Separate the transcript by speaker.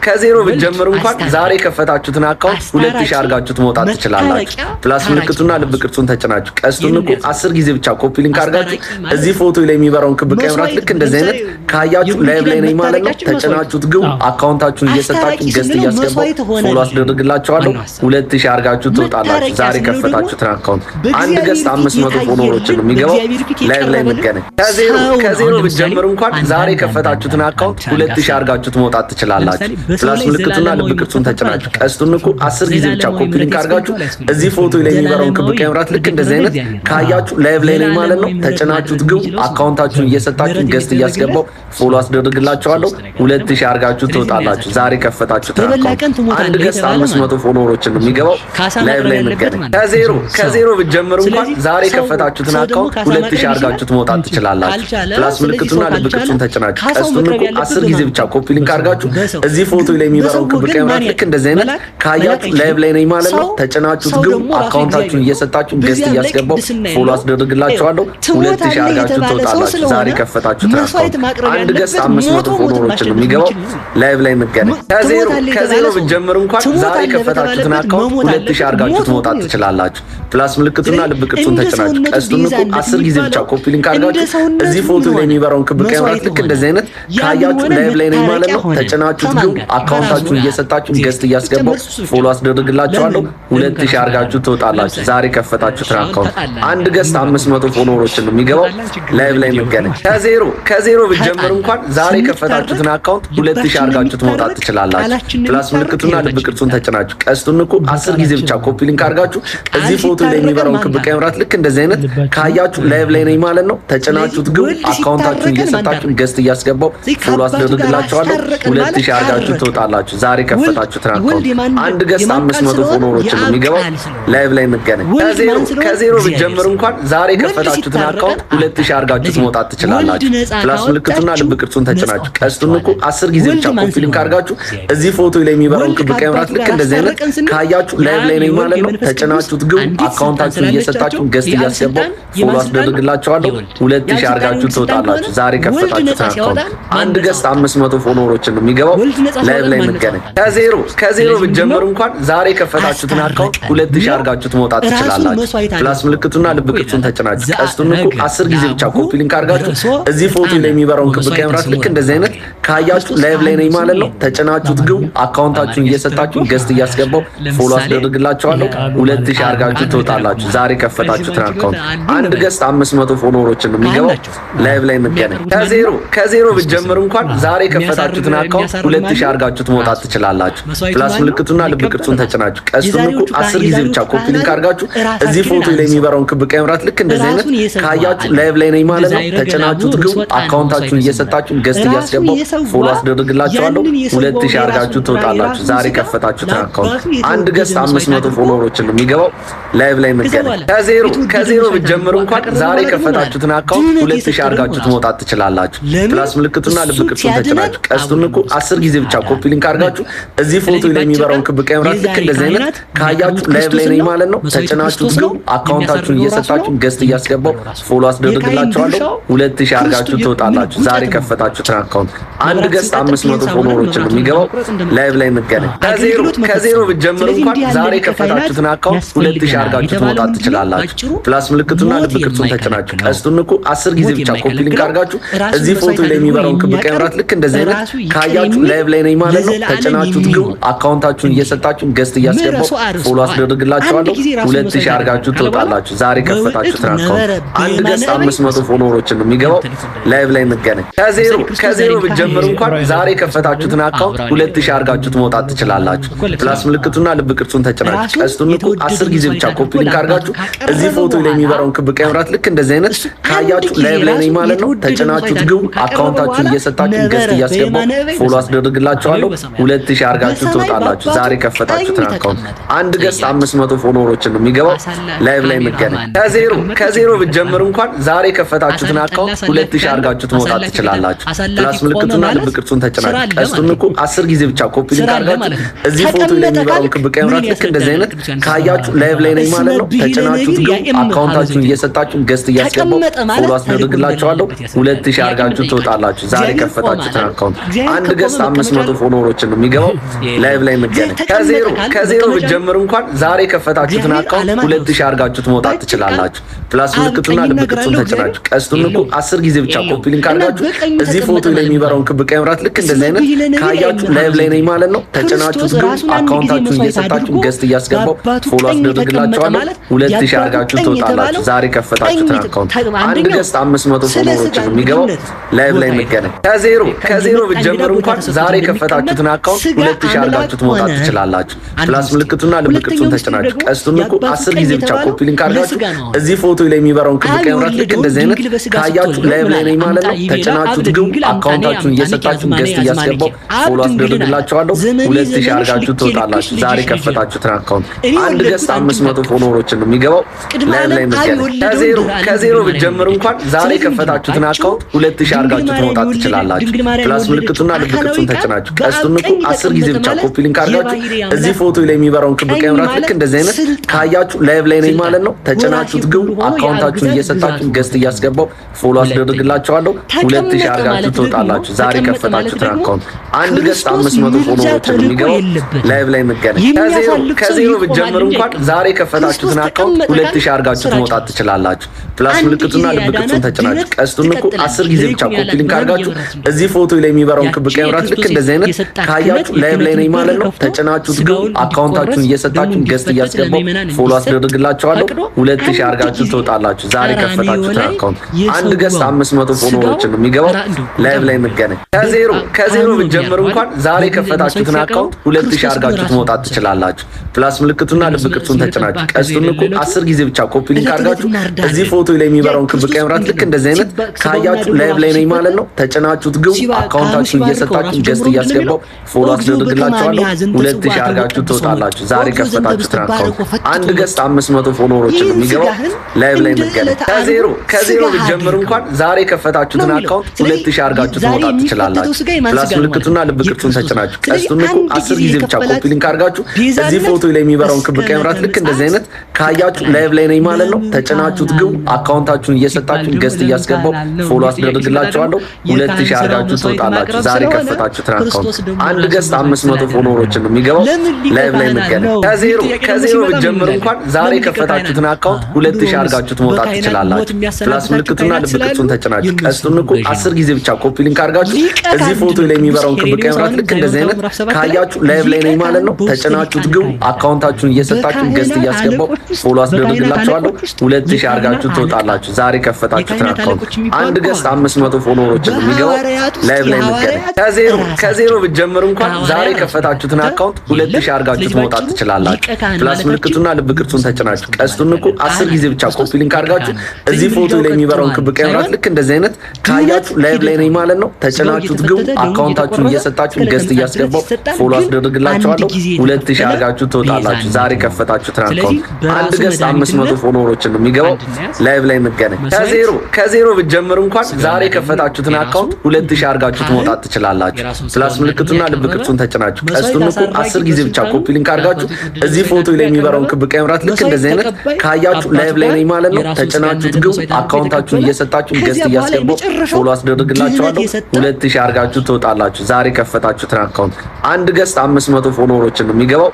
Speaker 1: ከዜሮ ብትጀምሩ እንኳን ዛሬ ከፈታችሁትን አካውንት 2000 አርጋችሁት መውጣት ትችላላችሁ። ፕላስ ምልክቱና ልብ ቅርጹን ተጭናችሁ ቀስቱን እኮ 10 ጊዜ ብቻ ኮፒ ሊንክ አርጋችሁ እዚህ ፎቶ ላይ የሚበራውን ክብ ቀይ መብራት ልክ እንደዚህ አይነት ካያችሁ ላይቭ ላይ ነኝ ማለት ነው። ተጭናችሁት ግቡ። አካውንታችሁን እየሰጣችሁ ገስት እያስገባው ፎሎ አስደርግላችኋለሁ። 2000 አርጋችሁት ትወጣላችሁ። ዛሬ ከፈታችሁትን አካውንት አንድ ገስት 500 ፎሎወሮችን ነው የሚገባው። ላይቭ ላይ መገናኝ ከዜሮ ብትጀምሩ እንኳን ዛሬ ከፈታችሁትን አካውንት 2000 አርጋችሁት መውጣት ትችላላችሁ። ፕላስ ምልክቱና ልብ ቅርጹን ተጭናችሁ ቀስቱን እኮ 10 ጊዜ ብቻ ኮፒ ሊንክ አርጋችሁ እዚህ ፎቶ ላይ የሚበራውን ክብ ቀይ መብራት ልክ እንደዚህ አይነት ካያችሁ ላይቭ ላይ ነኝ ማለት ነው። ተጭናችሁት ግቡ። አካውንታችሁን እየሰጣችሁ ገስት እያስገባው ፎሎ አስደርግላችኋለሁ። 2000 አርጋችሁ ትወጣላችሁ። ዛሬ ከፈታችሁት አካውንት አንድ ገስት 500 ፎሎወሮችን ነው የሚገባው። ላይቭ ላይ መገናኝ ከዜሮ ብትጀምሩ እንኳን ዛሬ ከፈታችሁትን አካውንት 2000 አርጋችሁት መውጣት ትችላላችሁ። ፕላስ ምልክቱና ልብ ቅርጹን ተጭናችሁ ቀስቱን እኮ 10 ጊዜ ብቻ ኮፒ ሊንክ አርጋችሁ እዚህ ፎቶ ላይ የሚበራውን ክብ ቀይ መብራት ልክ እንደዚህ አይነት ካያችሁ ላይቭ ላይ ነኝ ማለት ነው። ተጭናችሁት ግቡ። አካውንታችሁን እየሰጣችሁ ገስት እያስገባው ፎሎ አስደርግላችኋለሁ። 2000 አርጋችሁ ትወጣላችሁ። ዛሬ ከፈታችሁት አካውንት አንድ ገስት 500 ፎሎወሮችን ነው የሚገባው። ላይቭ ላይ መገናኝ ከዜሮ ብትጀምሩ እንኳን ዛሬ ከፈታችሁትን አካውንት 2000 አርጋችሁት መውጣት ትችላላችሁ። ፕላስ ምልክቱና ልብ ቅርጹን ተጭናችሁ ቀስቱን እኮ 10 ጊዜ ብቻ ኮፒ ሊንክ አርጋችሁ እዚህ ፎቶ ላይ የሚበራውን ክብ ቀይ መብራት ልክ እንደዚህ አይነት ካያችሁ ላይቭ ላይ ነኝ ማለት ነው። ተጭናችሁት ግቡ። አካውንታችሁን እየሰጣችሁ ገስት እያስገባው ፎሎ አስደርግላችኋለሁ። 2000 አርጋችሁ ትወጣላችሁ። ዛሬ ከፈታችሁትን አካውንት አንድ ገስት 500 ፎሎወሮችን ነው የሚገባው። ላይቭ ላይ መገናኝ ከዜሮ ብትጀምሩ እንኳን ዛሬ ከፈታችሁትን አካውንት 2000 አርጋችሁት መውጣት ትችላላችሁ። ፕላስ ምልክቱና ልብ ቅርጹን ተጭናችሁ ቀስቱን እኮ 10 ጊዜ ብቻ ኮፒ ሊንክ አርጋችሁ እዚህ ፎቶ ላይ የሚበራውን ክብ ቀይ መብራት ልክ እንደዚህ አይነት ካያችሁ ላይቭ ላይ ነኝ ማለት ነው። ተጭናችሁት ግቡ። አካውንታችሁን እየሰጣችሁ ገስት እያስገባው ፎሎ አስደርግላችኋለሁ። 2000 አርጋችሁ ትወጣላችሁ። ዛሬ ከፈታችሁትን አካውንት አንድ ገስት 500 ፎሎወሮችን ነው የሚገባው። ላይቭ ላይ መገናኝ ከዜሮ ብትጀምሩ እንኳን ዛሬ ከፈታችሁትን አካውንት 2000 አርጋችሁት መውጣት ትችላላችሁ። ፕላስ ምልክቱና ልብ ቅርጹን ተጭናችሁ ቀስቱን እኮ 10 ጊዜ ብቻ ኮፒ ሊንክ አርጋችሁ እዚህ ፎቶ ላይ የሚበራውን ክብ ቀይ መብራት ልክ እንደዚህ አይነት ካያችሁ ላይቭ ላይ ነኝ ማለት ነው። ተጭናችሁት ግቡ። አካውንታችሁን እየሰጣችሁ ገስት እያስገባው ፎሎ አስደርግላችኋለሁ። 2000 አርጋችሁ ትወጣላችሁ። ዛሬ ከፈታችሁትን አካውንት አንድ ገስት 500 ፎሎወሮችን ነው የሚገባው። ላይቭ ላይ መገናኝ ከዜሮ ብትጀምሩ እንኳን ዛሬ ከፈታችሁትን አካውንት 2000 አርጋችሁት መውጣት ትችላላችሁ። ፕላስ ምልክቱና ልብ ቅርጹን ተጭናችሁ ቀስቱን እኮ 10 ጊዜ ብቻ ኮፒ ሊንክ አርጋችሁ እዚህ ፎቶ ላይ የሚበራውን ክብ ቀይ መብራት ልክ እንደዚህ አይነት ካያችሁ ላይቭ ላይ ነኝ ማለት ነው። ተጭናችሁት ግቡ። አካውንታችሁን እየሰጣችሁ ገስት እያስገባው ፎሎ አስደርግላችኋለሁ። 2000 አርጋችሁ ትወጣላችሁ። ዛሬ ከፈታችሁትን አካውንት አንድ ገስት 500 ፎሎወሮችን ነው የሚገባው። ላይቭ ላይ መገናኝ ከዜሮ ብትጀምሩ እንኳን ዛሬ ከፈታችሁትን አካውንት 2000 አርጋችሁት መውጣት ትችላላችሁ። ፕላስ ምልክቱና ልብ ቅርጹን ተጭናችሁ ቀስቱን እኮ 10 ጊዜ ብቻ ኮፒ ሊንክ አርጋችሁ እዚህ ፎቶ ላይ የሚበራውን ክብ ቀይ መብራት ልክ እንደዚህ አይነት ካያችሁ ላይቭ ላይ ነኝ ማለት ነው። ተጭናችሁት ግቡ። አካውንታችሁን እየሰጣችሁ ገስት እያስገባው ፎሎ አስደርግላችኋለሁ። 2000 አርጋችሁ ትወጣላችሁ። ዛሬ ከፈታችሁትን አካውንት አንድ ገስት 500 ፎሎወሮችን ነው የሚገባው። ላይቭ ላይ መገናኝ ከዜሮ ብትጀምሩ እንኳን ዛሬ ከፈታችሁትን አካውንት 2000 አርጋችሁት መውጣት ትችላላችሁ። ፕላስ ምልክቱና ልብ ቅርጹን ተጭናችሁ ቀስቱን እኮ 10 ጊዜ ብቻ ኮፒ ሊንክ አርጋችሁ እዚህ ፎቶ ላይ የሚበራውን ክብ ቀይ መብራት ልክ እንደዚህ አይነት ካያችሁ ላይቭ ላይ ነኝ ማለት ነው። ተጭናችሁት ግቡ። አካውንታችሁን እየሰጣችሁ ገስት እያስገባው ፎሎ አስደርግላችኋለሁ። 2000 አርጋችሁ ትወጣላችሁ። ዛሬ ከፈታችሁትን አካውንት አንድ ገስት 500 ፎሎወሮችን ነው የሚገባው። ላይቭ ላይ መገናኝ ከዜሮ ብትጀምሩ እንኳን ዛሬ ከፈታችሁትን አካውንት 2000 አርጋችሁት መውጣት ትችላላችሁ። ፕላስ ምልክቱና ልብ ቅርጹን ተጭናችሁ ቀስቱን እኮ 10 ጊዜ ብቻ ኮፒ ሊንክ አርጋችሁ እዚህ ፎቶ ላይ የሚበራውን ክብ ቀይ መብራት ልክ እንደዚህ አይነት ካያችሁ ላይቭ ላይ ነኝ ማለት ነው። ተጭናችሁት ግቡ። አካውንታችሁን እየሰጣችሁ ገስት እያስገባው ፎሎ አስደርግላችኋለሁ። 2000 አርጋችሁ ትወጣላችሁ። ዛሬ ከፈታችሁትን አካውንት አንድ ገስት 500 ፎሎወሮችን ነው የሚገባው። ላይቭ ላይ መገናኝ ከዜሮ ብትጀምሩ እንኳን ዛሬ ከፈታችሁትን አካውንት 2000 አርጋችሁት መውጣት ትችላላችሁ። ፕላስ ምልክቱና ልብ ቅርጹን ተጭናችሁ ቀስቱን እኮ 10 ጊዜ ብቻ ኮፒ ሊንክ አርጋችሁ እዚህ ፎቶ ላይ የሚበራውን ክብ ቀይ መብራት ልክ እንደዚህ አይነት ካያችሁ ላይቭ ላይ ነኝ ማለት ነው። ተጭናችሁት ግቡ። አካውንታችሁን እየሰጣችሁ ገስት እያስገባው ፎሎ አስደርግላችኋለሁ። 2000 አርጋችሁ ትወጣላችሁ። ዛሬ ከፈታችሁትን አካውንት አንድ ገስት 500 ፎሎወሮችን ነው የሚገባው። ላይቭ ላይ መገናኝ ከዜሮ ብትጀምሩ እንኳን ዛሬ ከፈታችሁትን አካውንት 2000 አርጋችሁት መውጣት ትችላላችሁ። ፕላስ ምልክቱና ልብ ቅርጹን ተጭናችሁ ቀስቱን እኮ 10 ጊዜ ብቻ ኮፒ ሊንክ አርጋችሁ እዚህ ፎቶ ላይ የሚበራውን ክብ ቀይ መብራት ልክ እንደዚህ አይነት ካያችሁ ላይቭ ላይ ነኝ ማለት ነው። ተጭናችሁት ግቡ። አካውንታችሁን እየሰጣችሁ ገስት እያስገባው ፎሎ አስደርግላችኋለሁ። 2000 አርጋችሁ ትወጣላችሁ። ዛሬ ከፈታችሁትን አካውንት አንድ ገስት 500 ፎሎወሮችን ነው የሚገባው። ላይቭ ላይ መገናኝ ከዜሮ ብትጀምሩ እንኳን ዛሬ ከፈታችሁትን አካውንት 2000 አድርጋችሁት መውጣት ትችላላችሁ። ፕላስ ምልክቱና ልብ ቅርጹን ተጭናችሁ ቀስቱን እኮ 10 ጊዜ ብቻ ኮፒ ሊንክ አድርጋችሁ እዚህ ፎቶ ላይ የሚበራውን ክብ ቀይ መብራት ልክ እንደዚህ አይነት ካያችሁ ላይቭ ላይ ነኝ ማለት ነው። ተጭናችሁት ግን አካውንታችሁን እየሰጣችሁ ገስት እያስገባው ፎሎ አስደርግላችኋለሁ። 2000 አድርጋችሁ ትወጣላችሁ። ዛሬ ከፈታችሁትን አካውንት አንድ ገስት 500 ፎሎወሮችን ነው የሚገባው። ላይቭ ላይ መገናኝ ከዜሮ ብትጀምሩ እንኳን ዛሬ ከፈታችሁትን አካውንት 2000 አድርጋችሁ መውጣት ትችላላችሁ። ፕላስ ምልክቱና ልብ ቅርጹን ተጭናችሁ ቀስቱን እኮ 10 ጊዜ ብቻ ኮፒ ሊንክ አድርጋችሁ እዚህ ፎቶ ላይ የሚበራውን ክብ ቀይ መብራት ልክ እንደዚህ አይነት ካያችሁ ላይቭ ላይ ነኝ ማለት ነው። ተጭናችሁት ግን አካውንታችሁን እየሰጣችሁ ገስት እያስገባው ፎሎ አስደርግላችኋለሁ። 2000 አድርጋችሁ ትወጣላችሁ። ዛሬ ከፈታችሁትን አካውንት አንድ ገስት 500 ፎሎወሮችን ነው የሚገባው። ላይቭ ላይ መገናኝ ከዜሮ ብትጀምሩ እንኳን ዛሬ ከፈታችሁትን አካውንት 2000 አድርጋችሁ መውጣት ትችላላችሁ። ፕላስ ምልክቱና ልብ ቅርጹን ተጭናችሁ ቀስቱን እኮ 10 ጊዜ ብቻ ኮፒ ሊንክ አድርጋችሁ እዚህ ፎቶ ላይ የሚበራውን ክብ ቀይ መብራት ልክ እንደዚህ አይነት ካያችሁ ላይቭ ላይ ነኝ ማለት ነው። ተጭናችሁት ግን አካውንታችሁን እየሰጣችሁ ገስት እያስገባው ፎሎ አስደርግላችኋለሁ። 2000 አድርጋችሁ ትወጣላችሁ። ዛሬ ከፈታችሁትን አካውንት አንድ ገስት 500 ፎሎወሮችን የሚገባው። ላይቭ ላይ መገናኝ ከዜሮ ብትጀምሩ እንኳን ዛሬ ከፈታችሁትን አካውንት 2000 አድርጋችሁ መውጣት ትችላላችሁ። ፕላስ ምልክቱና ልብ ቅርጹን ተጭናችሁ ቀስቱን እኮ 10 ጊዜ ብቻ ኮፒ ሊንክ አድርጋችሁ እዚህ ፎቶ ላይ የሚበራውን ክብ ቀይ መብራት ልክ እንደዚህ አይነት ካያችሁ ላይቭ ላይ ነኝ ማለት ነው። ተጭናችሁት ግን አካውንታችሁን እየሰጣችሁ ገስት እያስገባው ፎሎ አስደርግላችኋለሁ። 2000 አድርጋችሁ ትወጣላችሁ። ዛሬ ከፈታችሁትን አካውንት አንድ ገስት 500 ፎሎወሮችን ነው የሚገባው። ላይቭ ላይ መገናኝ ከዜሮ ብትጀምሩ እንኳን ዛሬ ከፈታችሁትን አካውንት 2000 አድርጋችሁ መውጣት ትችላላችሁ። ፕላስ ምልክቱና ልብ ቅርጹን ተጭናችሁ ቀስቱን እኮ 10 ጊዜ ብቻ ኮፒ ሊንክ አድርጋችሁ እዚህ ፎቶ ላይ የሚበራውን ክብ ቀይ መብራት ልክ እንደዚህ አይነት ካያችሁ ላይቭ ላይ ነኝ ማለት ነው። ተጭናችሁት ግን አካውንታችሁን እየሰጣችሁ ገስት እያስገባው ፎሎ አስደርግላችኋለሁ። 2000 አድርጋችሁ ትወጣላችሁ። ዛሬ ከፈታችሁትን አካውንት አንድ ገስት 500 ፎሎወሮችን ነው የሚገባው። ላይቭ ላይ መገናኝ ከዜሮ ብትጀምሩ እንኳን ዛሬ ከፈታችሁትን አካውንት 2000 አድርጋችሁ መውጣት ትችላላችሁ። ፕላስ ምልክቱና ልብ ቅርጹን ተጭናችሁ ቀስቱን እኮ 10 ጊዜ ብቻ ኮፒ ሊንክ አድርጋችሁ እዚህ ፎቶ ላይ የሚበራውን ክብ ቀይ መብራት ልክ እንደዚህ አይነት ካያችሁ ላይቭ ላይ ነኝ ማለት ነው። ተጭናችሁት ግን አካውንታችሁን እየሰጣችሁ ገስት እያስገባው ፎሎ አስደርግላችኋለሁ። 2000 አድርጋችሁ ትወጣላችሁ። ዛሬ ከፈታችሁትን አካውንት አንድ ገስት 500 ፎሎወሮችን ነው የሚገባው። ላይቭ ላይ መገናኝ ከዜሮ ብትጀምሩ እንኳን ዛሬ ከፈታችሁትን አካውንት 2000 አድርጋችሁ መውጣት ትችላላችሁ። ፕላስ ምልክቱና ልብ ቅርጹን ተጭናችሁ ቀስቱን እኮ 10 ጊዜ ብቻ ኮፒ ሊንክ አድርጋችሁ እዚህ ፎቶ ላይ የሚበራውን ክብ ቀይ መብራት ልክ እንደዚህ አይነት ካያችሁ ላይቭ ላይ ነኝ ማለት ነው። ተጭናችሁት ግን አካውንታችሁን እየሰጣችሁ ገስት እያስገባው ፎሎ አስደርግላችኋለሁ። 2000 አድርጋችሁ ትወጣላችሁ። ዛሬ ከፈታችሁትን አካውንት አንድ ገስት 500 ፎሎወሮችን የሚገባው። ላይቭ ላይ መገናኝ ከዜሮ ብትጀምሩ እንኳን ዛሬ ከፈታችሁትን አካውንት 2000 አድርጋችሁ መውጣት ትችላላችሁ። ፕላስ ምልክቱና ልብ ቅርጹን ተጭናችሁ ቀስቱን እኮ 10 ጊዜ ብቻ ኮፒ ሊንክ አድርጋችሁ እዚህ ፎቶ ላይ የሚበራውን ክብ ቀይ መብራት ልክ እንደዚህ አይነት ካያችሁ ላይቭ ላይ ነኝ ማለት ነው። ተጭናችሁት ግን አካውንታችሁን እየሰጣችሁ ገስት እያስገባው ፎሎ አስደርግላችኋለሁ። 2000 አድርጋችሁ ትወጣላችሁ። ዛሬ ከፈታችሁትን አካውንት አንድ ገስት 500 ፎሎወሮችን ነው የሚገባው። ላይቭ ላይ መገናኝ ከዜሮ ብትጀምሩ እንኳን ዛሬ ከፈታችሁትን አካውንት 2000 አድርጋችሁ መውጣት ትችላላችሁ። ፕላስ ምልክቱና ልብ ቅርጹን ተጭናችሁ ቀስቱን እኮ 10 ጊዜ ብቻ ኮፒ ሊንክ አድርጋችሁ እዚህ ፎቶ ላይ የሚበራውን ክብ ቀይ መብራት ልክ እንደዚህ አይነት ካያችሁ ላይቭ ላይ ነኝ ማለት ነው። ተጭናችሁት ግን አካውንታችሁን እየሰጣችሁ ገስት እያስገባው ፎሎ አስደርግላችኋለሁ። 2000 አድርጋችሁ ትወጣላችሁ። ዛሬ ከፈታችሁትን አካውንት አንድ ገስት 500 ፎሎወሮችን ነው የሚገባው።